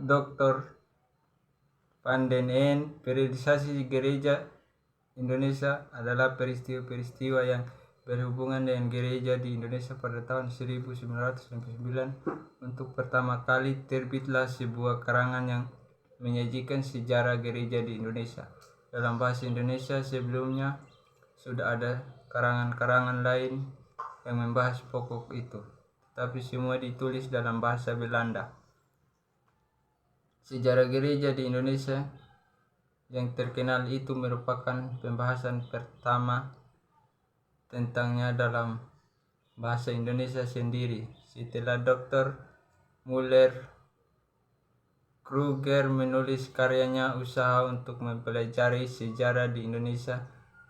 Dr. Van den Een, periodisasi gereja Indonesia adalah peristiwa-peristiwa yang berhubungan dengan gereja di Indonesia pada tahun 1999. Untuk pertama kali terbitlah sebuah karangan yang menyajikan sejarah gereja di Indonesia dalam bahasa Indonesia. Sebelumnya sudah ada karangan-karangan lain yang membahas pokok itu, tapi semua ditulis dalam bahasa Belanda. Sejarah gereja di Indonesia yang terkenal itu merupakan pembahasan pertama tentangnya dalam bahasa Indonesia sendiri setelah Dr. Muller Kruger menulis karyanya Usaha untuk Mempelajari Sejarah di Indonesia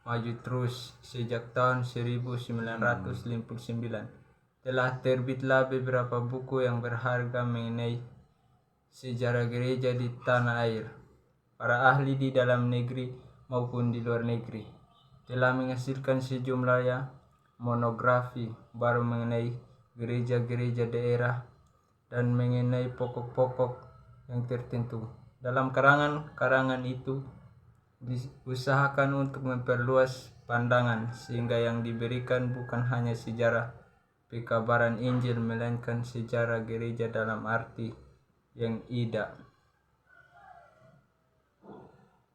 Maju Terus sejak tahun 1959. Telah terbitlah beberapa buku yang berharga mengenai sejarah gereja di tanah air. Para ahli di dalam negeri maupun di luar negeri telah menghasilkan sejumlah monografi baru mengenai gereja-gereja daerah dan mengenai pokok-pokok yang tertentu. Dalam karangan-karangan itu diusahakan untuk memperluas pandangan sehingga yang diberikan bukan hanya sejarah pekabaran Injil melainkan sejarah gereja dalam arti yang tidak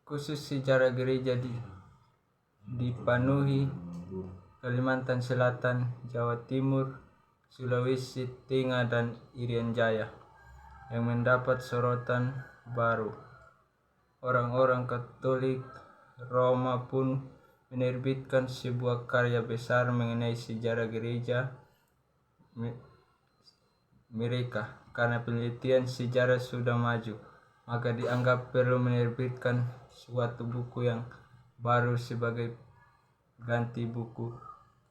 khusus. Sejarah gereja dipenuhi Kalimantan Selatan, Jawa Timur, Sulawesi Tengah, dan Irian Jaya yang mendapat sorotan baru. Orang-orang Katolik Roma pun menerbitkan sebuah karya besar mengenai sejarah gereja mereka. Karena penelitian sejarah sudah maju, maka dianggap perlu menerbitkan suatu buku yang baru sebagai ganti buku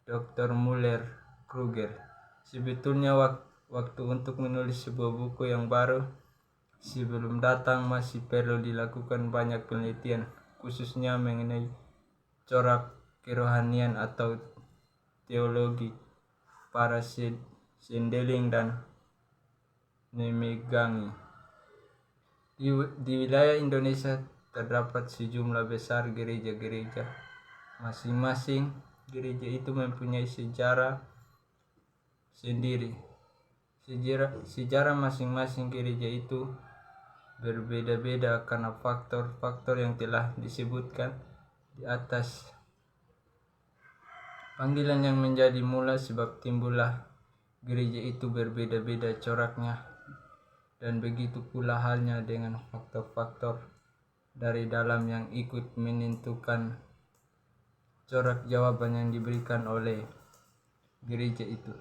Dr. Muller Kruger. Sebetulnya waktu untuk menulis sebuah buku yang baru sebelum datang masih perlu dilakukan banyak penelitian, khususnya mengenai corak kerohanian atau teologi para Sendeling dan Nemegangi. Di wilayah Indonesia terdapat sejumlah besar gereja-gereja. Masing-masing gereja itu mempunyai sejarah sendiri. Sejarah masing-masing gereja itu berbeda-beda karena faktor-faktor yang telah disebutkan di atas. Panggilan yang menjadi mula sebab timbullah gereja itu berbeda-beda coraknya, dan begitu pula halnya dengan faktor-faktor dari dalam yang ikut menentukan corak jawaban yang diberikan oleh gereja itu.